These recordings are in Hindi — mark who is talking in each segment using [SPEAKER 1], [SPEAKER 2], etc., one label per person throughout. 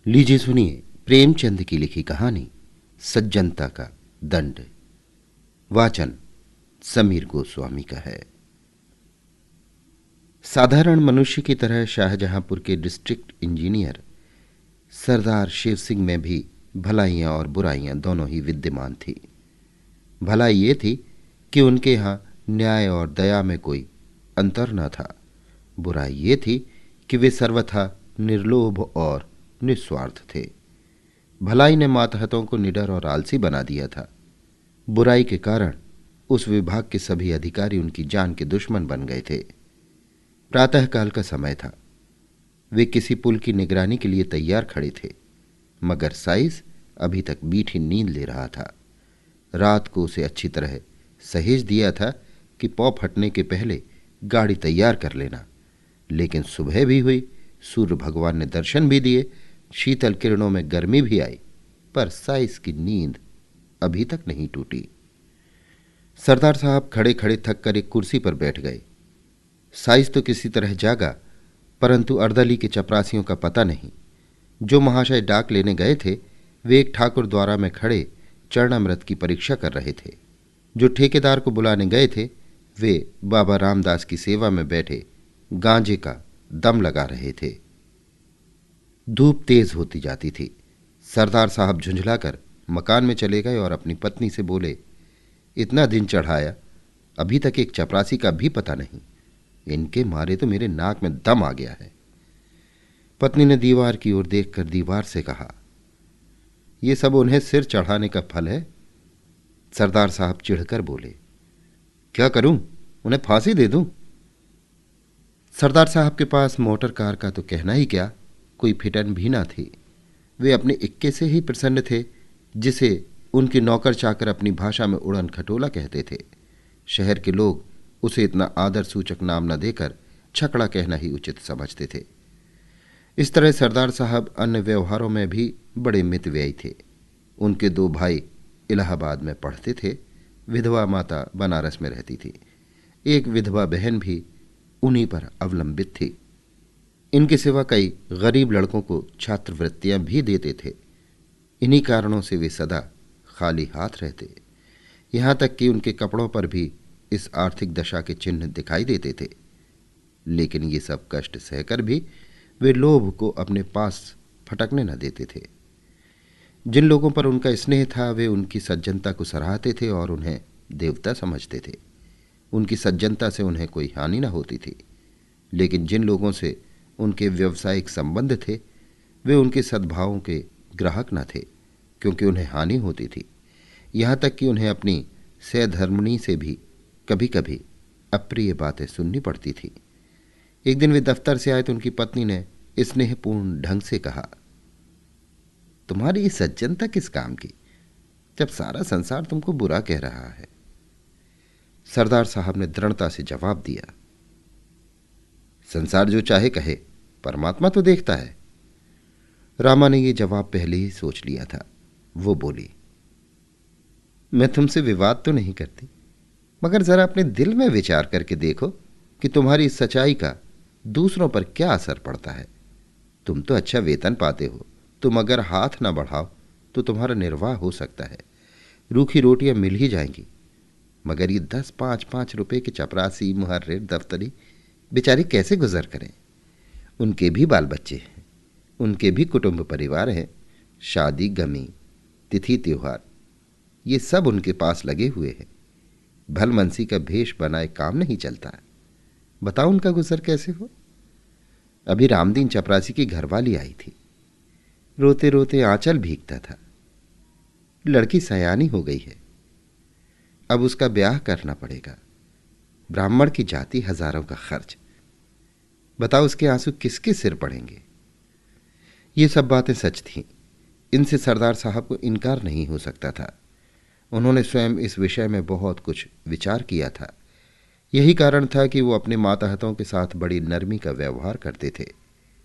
[SPEAKER 1] लीजिए सुनिए प्रेमचंद की लिखी कहानी सज्जनता का दंड। वाचन समीर गोस्वामी का है। साधारण मनुष्य की तरह शाहजहांपुर के डिस्ट्रिक्ट इंजीनियर सरदार शिव सिंह में भी भलाइयां और बुराइयां दोनों ही विद्यमान थी। भलाई ये थी कि उनके यहाँ न्याय और दया में कोई अंतर न था। बुराई ये थी कि वे सर्वथा निर्लोभ और निस्वार्थ थे। भलाई ने मातहतों को निडर और आलसी बना दिया था। बुराई के कारण उस विभाग के सभी अधिकारी उनकी जान के दुश्मन बन गए थे। प्रातःकाल का समय था। वे किसी पुल की निगरानी के लिए तैयार खड़े थे, मगर साइस अभी तक मीठी नींद ले रहा था। रात को उसे अच्छी तरह सहेज दिया था कि पौ फटने के पहले गाड़ी तैयार कर लेना। लेकिन सुबह भी हुई, सूर्य भगवान ने दर्शन भी दिए, शीतल किरणों में गर्मी भी आई, पर साइस की नींद अभी तक नहीं टूटी। सरदार साहब खड़े खड़े थक कर एक कुर्सी पर बैठ गए। साइस तो किसी तरह जागा, परंतु अर्दली के चपरासियों का पता नहीं। जो महाशय डाक लेने गए थे वे एक ठाकुर द्वारा में खड़े चरणामृत की परीक्षा कर रहे थे। जो ठेकेदार को बुलाने गए थे वे बाबा रामदास की सेवा में बैठे गांजे का दम लगा रहे थे। धूप तेज होती जाती थी। सरदार साहब झुंझलाकर मकान में चले गए और अपनी पत्नी से बोले, इतना दिन चढ़ाया, अभी तक एक चपरासी का भी पता नहीं। इनके मारे तो मेरे नाक में दम आ गया है। पत्नी ने दीवार की ओर देखकर दीवार से कहा, यह सब उन्हें सिर चढ़ाने का फल है। सरदार साहब चिढ़कर बोले, क्या करूं, उन्हें फांसी दे दूं? सरदार साहब के पास मोटर कार का तो कहना ही क्या, कोई फिटन भी ना थी। वे अपने इक्के से ही प्रसन्न थे, जिसे उनके नौकर चाकर अपनी भाषा में उड़न खटोला कहते थे। शहर के लोग उसे इतना आदर सूचक नाम न देकर छकड़ा कहना ही उचित समझते थे। इस तरह सरदार साहब अन्य व्यवहारों में भी बड़े मितव्ययी थे। उनके दो भाई इलाहाबाद में पढ़ते थे। विधवा माता बनारस में रहती थी। एक विधवा बहन भी उन्हीं पर अवलंबित थी। इनके सिवा कई गरीब लड़कों को छात्रवृत्तियां भी देते थे। इन्हीं कारणों से वे सदा खाली हाथ रहते। यहां तक कि उनके कपड़ों पर भी इस आर्थिक दशा के चिन्ह दिखाई देते थे। लेकिन ये सब कष्ट सहकर भी वे लोभ को अपने पास फटकने न देते थे। जिन लोगों पर उनका स्नेह था वे उनकी सज्जनता को सराहते थे और उन्हें देवता समझते थे। उनकी सज्जनता से उन्हें कोई हानि न होती थी। लेकिन जिन लोगों से उनके व्यावसायिक संबंध थे वे उनके सद्भावों के ग्राहक न थे, क्योंकि उन्हें हानि होती थी। यहाँ तक कि उन्हें अपनी सहधर्मिणी से भी कभी कभी अप्रिय बातें सुननी पड़ती थी। एक दिन वे दफ्तर से आए तो उनकी पत्नी ने स्नेहपूर्ण ढंग से कहा, तुम्हारी ये सज्जनता किस काम की, जब सारा संसार तुमको बुरा कह रहा है? सरदार साहब ने दृढ़ता से जवाब दिया, संसार जो चाहे कहे, परमात्मा तो देखता है। रामा ने यह जवाब पहले ही सोच लिया था। वो बोली, मैं तुमसे विवाद तो नहीं करती, मगर जरा अपने दिल में विचार करके देखो कि तुम्हारी इस सच्चाई का दूसरों पर क्या असर पड़ता है। तुम तो अच्छा वेतन पाते हो, तुम अगर हाथ ना बढ़ाओ तो तुम्हारा निर्वाह हो सकता है, रूखी रोटियां मिल ही जाएंगी। मगर ये 10-5 रुपए के चपरासी, मुहर्रिर, दफ्तरी बेचारे कैसे गुजर करें? उनके भी बाल बच्चे हैं, उनके भी कुटुंब परिवार हैं, शादी, गमी, तिथि, त्योहार, ये सब उनके पास लगे हुए हैं। भलमनसी का भेष बनाए काम नहीं चलता। बताओ उनका गुजर कैसे हो? अभी रामदीन चपरासी की घरवाली आई थी। रोते रोते आंचल भीगता था। लड़की सयानी हो गई है, अब उसका ब्याह करना पड़ेगा। ब्राह्मण की जाति, हजारों का खर्च। बताओ उसके आंसू किसके सिर पड़ेंगे? ये सब बातें सच थीं। इनसे सरदार साहब को इनकार नहीं हो सकता था। उन्होंने स्वयं इस विषय में बहुत कुछ विचार किया था। यही कारण था कि वो अपने माताहतों के साथ बड़ी नरमी का व्यवहार करते थे।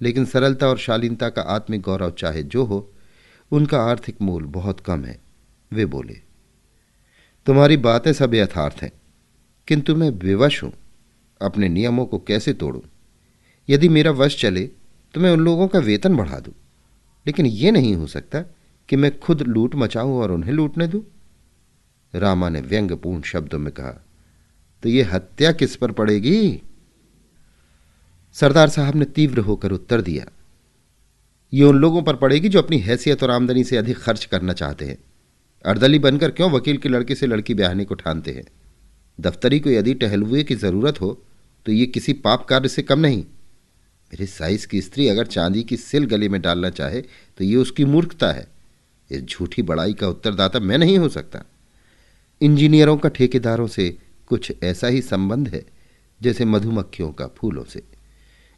[SPEAKER 1] लेकिन सरलता और शालीनता का आत्मिक गौरव चाहे जो हो, उनका आर्थिक मूल बहुत कम है। वे बोले, तुम्हारी बातें सब यथार्थ हैं, किंतु मैं विवश हूं, अपने नियमों को कैसे तोड़ूं? यदि मेरा वश चले तो मैं उन लोगों का वेतन बढ़ा दूं, लेकिन ये नहीं हो सकता कि मैं खुद लूट मचाऊं और उन्हें लूटने दूं। रामा ने व्यंग्यपूर्ण शब्दों में कहा, तो ये हत्या किस पर पड़ेगी? सरदार साहब ने तीव्र होकर उत्तर दिया, ये उन लोगों पर पड़ेगी जो अपनी हैसियत और आमदनी से अधिक खर्च करना चाहते हैं। अर्दली बनकर क्यों वकील के लड़के से लड़की ब्याहने को ठानते हैं? दफ्तरी को यदि टहलुए की जरूरत हो तो ये किसी पाप कार्य से कम नहीं। मेरे साइज की स्त्री अगर चांदी की सिल गले में डालना चाहे तो ये उसकी मूर्खता है। इस झूठी बड़ाई का उत्तरदाता मैं नहीं हो सकता। इंजीनियरों का ठेकेदारों से कुछ ऐसा ही संबंध है जैसे मधुमक्खियों का फूलों से।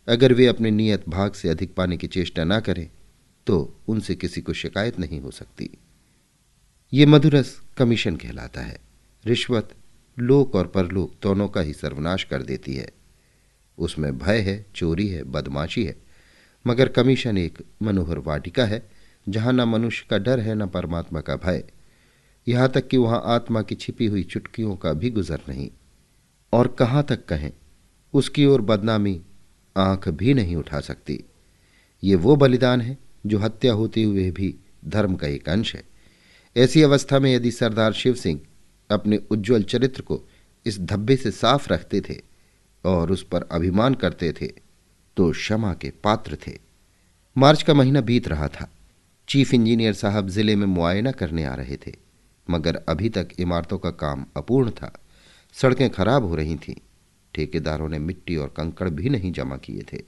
[SPEAKER 1] अगर वे अपने नियत भाग से अधिक पाने की चेष्टा ना करें तो उनसे किसी को शिकायत नहीं हो सकती। ये मधुरस कमीशन कहलाता है। रिश्वत लोक और परलोक दोनों का ही सर्वनाश कर देती है। उसमें भय है, चोरी है, बदमाशी है, मगर कमीशन एक मनोहर वाटिका है जहां न मनुष्य का डर है न परमात्मा का भय, यहां तक कि वहां आत्मा की छिपी हुई चुटकियों का भी गुजर नहीं। और कहां तक कहें, उसकी ओर बदनामी आंख भी नहीं उठा सकती। ये वो बलिदान है जो हत्या होते हुए भी धर्म का एक अंश है। ऐसी अवस्था में यदि सरदार शिव सिंह अपने उज्ज्वल चरित्र को इस धब्बे से साफ रखते थे और उस पर अभिमान करते थे तो क्षमा के पात्र थे। मार्च का महीना बीत रहा था। चीफ इंजीनियर साहब जिले में मुआयना करने आ रहे थे, मगर अभी तक इमारतों का काम अपूर्ण था। सड़कें खराब हो रही थीं। ठेकेदारों ने मिट्टी और कंकड़ भी नहीं जमा किए थे।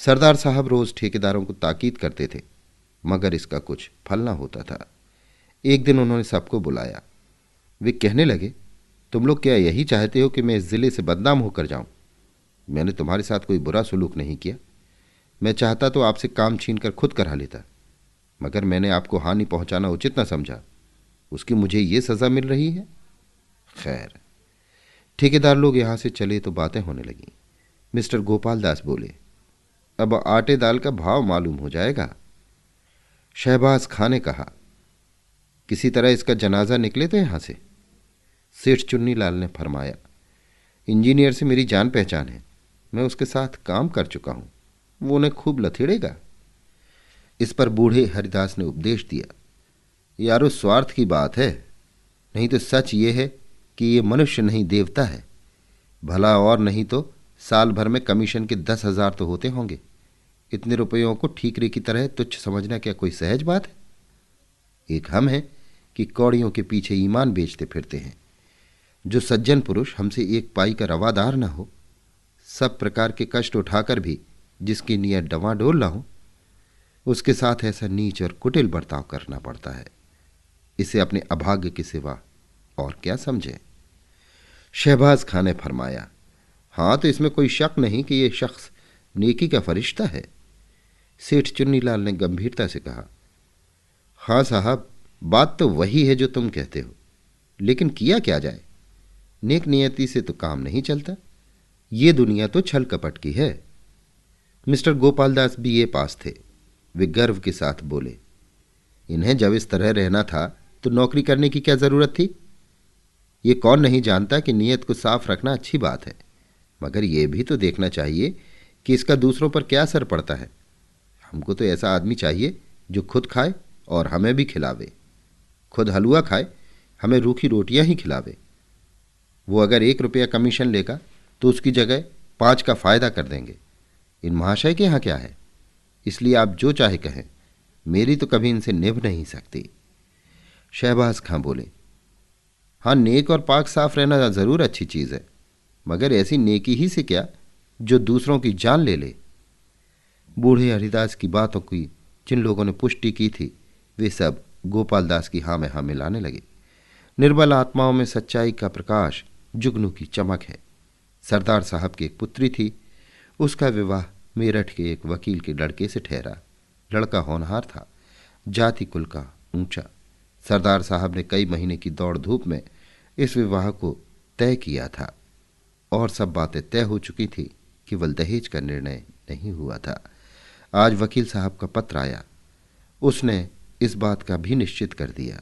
[SPEAKER 1] सरदार साहब रोज ठेकेदारों को ताकीद करते थे, मगर इसका कुछ फल न होता था। एक दिन उन्होंने सबको बुलाया। वे कहने लगे, तुम लोग क्या यही चाहते हो कि मैं इस जिले से बदनाम होकर जाऊं? मैंने तुम्हारे साथ कोई बुरा सलूक नहीं किया। मैं चाहता तो आपसे काम छीन कर खुद करा लेता, मगर मैंने आपको हानि पहुंचाना उचित न समझा। उसकी मुझे ये सजा मिल रही है। खैर, ठेकेदार लोग यहां से चले तो बातें होने लगीं। मिस्टर गोपाल दास बोले, अब आटे दाल का भाव मालूम हो जाएगा। शहबाज खां ने कहा, किसी तरह इसका जनाजा निकले तो यहां से। सेठ चुन्नीलाल ने फरमाया, इंजीनियर से मेरी जान पहचान है, मैं उसके साथ काम कर चुका हूं, वो उन्हें खूब लथेड़ेगा। इस पर बूढ़े हरिदास ने उपदेश दिया, यारो स्वार्थ की बात है, नहीं तो सच ये है कि ये मनुष्य नहीं देवता है। भला और नहीं तो साल भर में कमीशन के 10,000 तो होते होंगे। इतने रुपयों को ठीकरे की तरह तुच्छ समझना क्या कोई सहज बात है? एक हम हैं कि कौड़ियों के पीछे ईमान बेचते फिरते हैं। जो सज्जन पुरुष हमसे एक पाई का रवादार न हो, सब प्रकार के कष्ट उठाकर भी जिसकी नीयत डवाडोल न हो, उसके साथ ऐसा नीच और कुटिल बर्ताव करना पड़ता है। इसे अपने अभाग्य के सिवा और क्या समझे? शहबाज खां ने फरमाया, हाँ तो इसमें कोई शक नहीं कि यह शख्स नेकी का फरिश्ता है। सेठ चुन्नीलाल ने गंभीरता से कहा, हाँ साहब, बात तो वही है जो तुम कहते हो, लेकिन किया क्या जाए? नेक नियति से तो काम नहीं चलता। ये दुनिया तो छल कपट की है। मिस्टर गोपालदास बीए पास थे। वे गर्व के साथ बोले, इन्हें जब इस तरह रहना था तो नौकरी करने की क्या जरूरत थी? ये कौन नहीं जानता कि नीयत को साफ रखना अच्छी बात है, मगर यह भी तो देखना चाहिए कि इसका दूसरों पर क्या असर पड़ता है। हमको तो ऐसा आदमी चाहिए जो खुद खाए और हमें भी खिलावे। खुद हलवा खाए, हमें रूखी रोटियां ही खिलावे। वो अगर 1 रुपया कमीशन लेगा तो उसकी जगह 5 का फायदा कर देंगे। इन महाशय के यहाँ क्या है? इसलिए आप जो चाहे कहें, मेरी तो कभी इनसे निभ नहीं सकती। शहबाज खां बोले, हाँ, नेक और पाक साफ रहना जरूर अच्छी चीज है, मगर ऐसी नेकी ही से क्या जो दूसरों की जान ले ले। बूढ़े हरिदास की बातों की जिन लोगों ने पुष्टि की थी, वे सब गोपाल दास की हाँ में हाँ मिलाने लगे। निर्बल आत्माओं में सच्चाई का प्रकाश, जुगनू की चमक है। सरदार साहब की एक पुत्री थी। उसका विवाह मेरठ के एक वकील के लड़के से ठहरा। लड़का होनहार था, जाति कुल का ऊंचा। सरदार साहब ने कई महीने की दौड़ धूप में इस विवाह को तय किया था और सब बातें तय हो चुकी थी, केवल दहेज का निर्णय नहीं हुआ था। आज वकील साहब का पत्र आया। उसने इस बात का भी निश्चित कर दिया,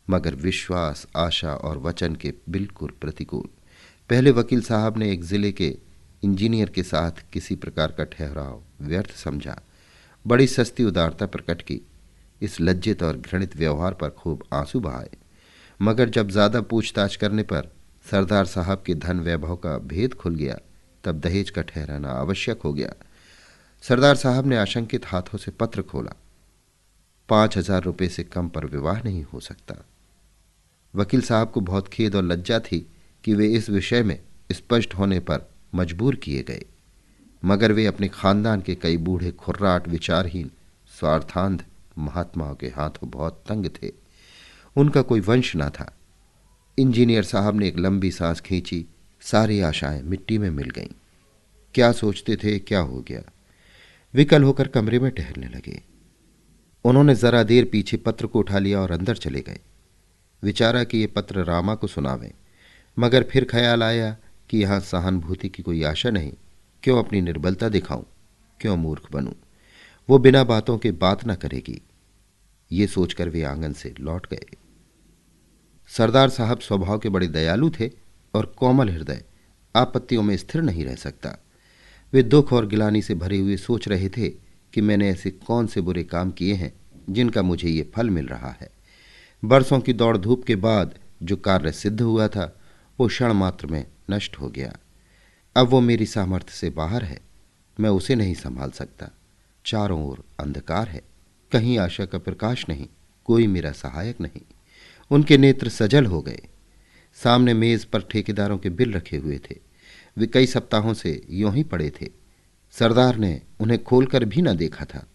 [SPEAKER 1] मगर विश्वास, आशा और वचन के बिल्कुल प्रतिकूल। पहले वकील साहब ने एक जिले के इंजीनियर के साथ किसी प्रकार का ठहराव व्यर्थ समझा। बड़ी सस्ती उदारता प्रकट की। इस लज्जित और घृणित व्यवहार पर खूब आंसू बहाए, मगर जब ज्यादा पूछताछ करने पर सरदार साहब के धन वैभव का भेद खुल गया, तब दहेज का ठहराना आवश्यक हो गया। सरदार साहब ने आशंकित हाथों से पत्र खोला। 5,000 रुपये से कम पर विवाह नहीं हो सकता। वकील साहब को बहुत खेद और लज्जा थी कि वे इस विषय में स्पष्ट होने पर मजबूर किए गए, मगर वे अपने खानदान के कई बूढ़े खुर्राट विचारहीन स्वार्थांध महात्माओं के हाथों बहुत तंग थे। उनका कोई वंश न था। इंजीनियर साहब ने एक लंबी सांस खींची। सारी आशाएं मिट्टी में मिल गईं। क्या सोचते थे, क्या हो गया? विकल होकर कमरे में टहलने लगे। उन्होंने जरा देर पीछे पत्र को उठा लिया और अंदर चले गए। विचारा कि ये पत्र रामा को सुनावें, मगर फिर ख्याल आया कि यहां सहानुभूति की कोई आशा नहीं। क्यों अपनी निर्बलता दिखाऊं, क्यों मूर्ख बनूं? वो बिना बातों के बात न करेगी। ये सोचकर वे आंगन से लौट गए। सरदार साहब स्वभाव के बड़े दयालु थे और कोमल हृदय आपत्तियों में स्थिर नहीं रह सकता। वे दुख और गिलानी से भरे हुए सोच रहे थे कि मैंने ऐसे कौन से बुरे काम किए हैं जिनका मुझे ये फल मिल रहा है। बरसों की दौड़ धूप के बाद जो कार्य सिद्ध हुआ था वो क्षण मात्र में नष्ट हो गया। अब वो मेरी सामर्थ्य से बाहर है। मैं उसे नहीं संभाल सकता। चारों ओर अंधकार है, कहीं आशा का प्रकाश नहीं, कोई मेरा सहायक नहीं। उनके नेत्र सजल हो गए। सामने मेज पर ठेकेदारों के बिल रखे हुए थे। वे कई सप्ताहों से यूं ही पड़े थे। सरदार ने उन्हें खोलकर भी न देखा था।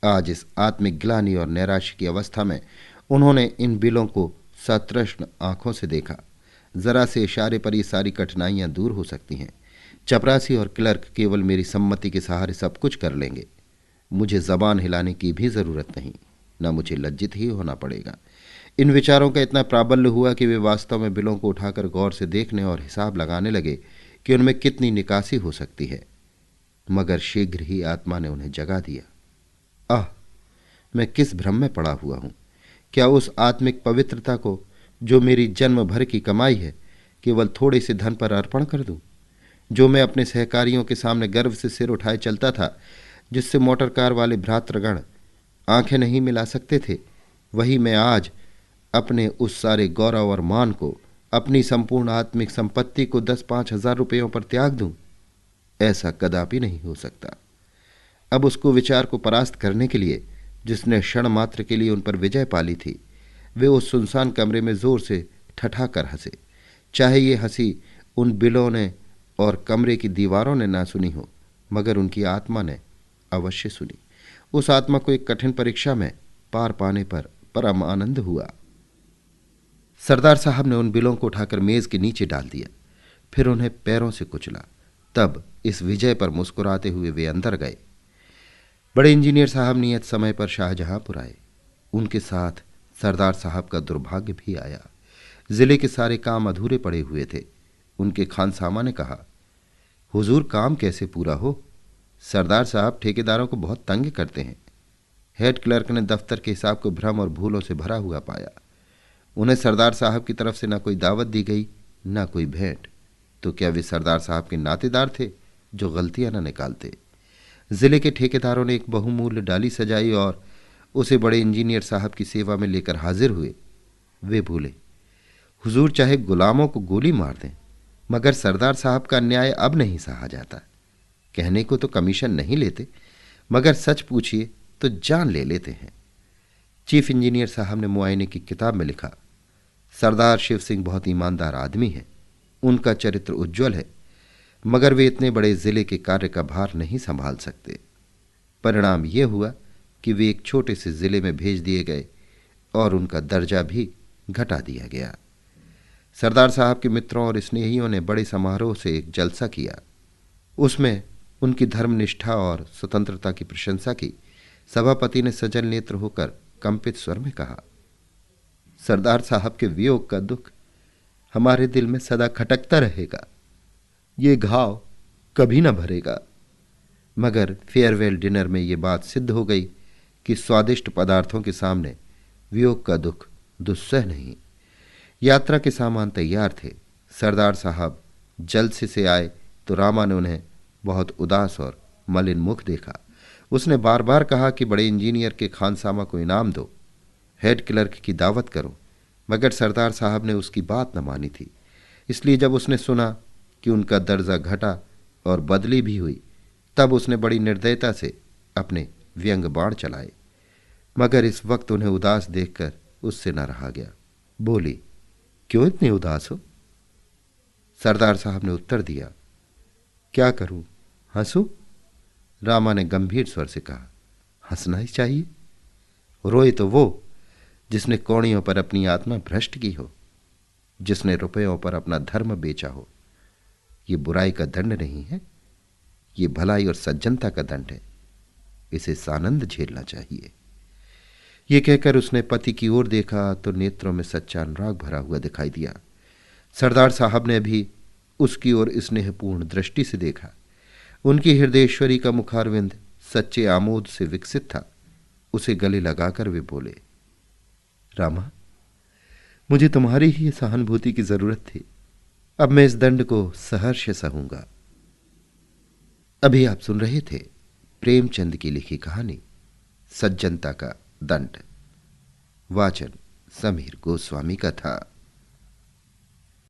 [SPEAKER 1] आज इस आत्मिक ग्लानि और नैराश्य की अवस्था में उन्होंने इन बिलों को सतृष्ण आंखों से देखा। जरा से इशारे पर ये सारी कठिनाइयां दूर हो सकती हैं। चपरासी और क्लर्क केवल मेरी सम्मति के सहारे सब कुछ कर लेंगे। मुझे जबान हिलाने की भी जरूरत नहीं, न मुझे लज्जित ही होना पड़ेगा। इन विचारों का इतना प्राबल्य हुआ कि वे वास्तव में बिलों को उठाकर गौर से देखने और हिसाब लगाने लगे कि उनमें कितनी निकासी हो सकती है। मगर शीघ्र ही आत्मा ने उन्हें जगा दिया। आह, मैं किस भ्रम में पड़ा हुआ हूं! क्या उस आत्मिक पवित्रता को जो मेरी जन्म भर की कमाई है केवल थोड़े से धन पर अर्पण कर दूं? जो मैं अपने सहकारियों के सामने गर्व से सिर उठाए चलता था, जिससे मोटर कार वाले भ्रातृगण आंखें नहीं मिला सकते थे, वही मैं आज अपने उस सारे गौरव और मान को, अपनी संपूर्ण आत्मिक संपत्ति को 10-5 हजार रुपयों पर त्याग दूं? ऐसा कदापि नहीं हो सकता। अब उसको विचार को परास्त करने के लिए, जिसने क्षण मात्र के लिए उन पर विजय पाली थी, वे उस सुनसान कमरे में जोर से ठठाकर हंसे। चाहे ये हंसी उन बिलों ने और कमरे की दीवारों ने ना सुनी हो, मगर उनकी आत्मा ने अवश्य सुनी। उस आत्मा को एक कठिन परीक्षा में पार पाने पर परम आनंद हुआ। सरदार साहब ने उन बिलों को उठाकर मेज के नीचे डाल दिया, फिर उन्हें पैरों से कुचला। तब इस विजय पर मुस्कुराते हुए वे अंदर गए। बड़े इंजीनियर साहब नियत समय पर शाहजहांपुर आए। उनके साथ सरदार साहब का दुर्भाग्य भी आया। जिले के सारे काम अधूरे पड़े हुए थे। उनके खानसामा ने कहा, हुजूर, काम कैसे पूरा हो? सरदार साहब ठेकेदारों को बहुत तंग करते हैं। हेड क्लर्क ने दफ्तर के हिसाब को भ्रम और भूलों से भरा हुआ पाया। उन्हें सरदार साहब की तरफ से न कोई दावत दी गई, न कोई भेंट। तो क्या वे सरदार साहब के नातेदार थे जो गलतियां न निकालते? जिले के ठेकेदारों ने एक बहुमूल्य डाली सजाई और उसे बड़े इंजीनियर साहब की सेवा में लेकर हाजिर हुए। वे बोले, हुजूर चाहे गुलामों को गोली मार दें, मगर सरदार साहब का अन्याय अब नहीं सहा जाता। कहने को तो कमीशन नहीं लेते, मगर सच पूछिए तो जान ले लेते हैं। चीफ इंजीनियर साहब ने मुआयने की किताब में लिखा, सरदार शिव सिंह बहुत ईमानदार आदमी हैं। उनका चरित्र उज्ज्वल है, मगर वे इतने बड़े जिले के कार्य का भार नहीं संभाल सकते। परिणाम यह हुआ कि वे एक छोटे से जिले में भेज दिए गए और उनका दर्जा भी घटा दिया गया। सरदार साहब के मित्रों और स्नेहियों ने बड़े समारोह से एक जलसा किया। उसमें उनकी धर्मनिष्ठा और स्वतंत्रता की प्रशंसा की। सभापति ने सजल नेत्र होकर कंपित स्वर में कहा, सरदार साहब के वियोग का दुख हमारे दिल में सदा खटकता रहेगा। ये घाव कभी न भरेगा। मगर फेयरवेल डिनर में ये बात सिद्ध हो गई कि स्वादिष्ट पदार्थों के सामने वियोग का दुख दुस्सह नहीं। यात्रा के सामान तैयार थे। सरदार साहब जल्द से आए तो रामा ने उन्हें बहुत उदास और मलिन मुख देखा। उसने बार बार कहा कि बड़े इंजीनियर के खानसामा को इनाम दो, हेड क्लर्क की दावत करो, मगर सरदार साहब ने उसकी बात न मानी थी। इसलिए जब उसने सुना कि उनका दर्जा घटा और बदली भी हुई, तब उसने बड़ी निर्दयता से अपने व्यंग बाण चलाए। मगर इस वक्त उन्हें उदास देखकर उससे न रहा गया। बोली, क्यों इतने उदास हो? सरदार साहब ने उत्तर दिया, क्या करूं, हंसू? रामा ने गंभीर स्वर से कहा, हंसना ही चाहिए। रोए तो वो जिसने कौड़ियों पर अपनी आत्मा भ्रष्ट की हो, जिसने रुपयों पर अपना धर्म बेचा हो। ये बुराई का दंड नहीं है, ये भलाई और सज्जनता का दंड है। इसे सानंद झेलना चाहिए। ये कहकर उसने पति की ओर देखा तो नेत्रों में सच्चा अनुराग भरा हुआ दिखाई दिया। सरदार साहब ने भी उसकी ओर स्नेहपूर्ण दृष्टि से देखा। उनकी हृदयेश्वरी का मुखारविंद सच्चे आमोद से विकसित था। उसे गले लगाकर वे बोले, रामा, मुझे तुम्हारी ही सहानुभूति की जरूरत थी। अब मैं इस दंड को सहर्ष सहूंगा। अभी आप सुन रहे थे प्रेमचंद की लिखी कहानी सज्जनता का दंड। वाचन समीर गोस्वामी का था।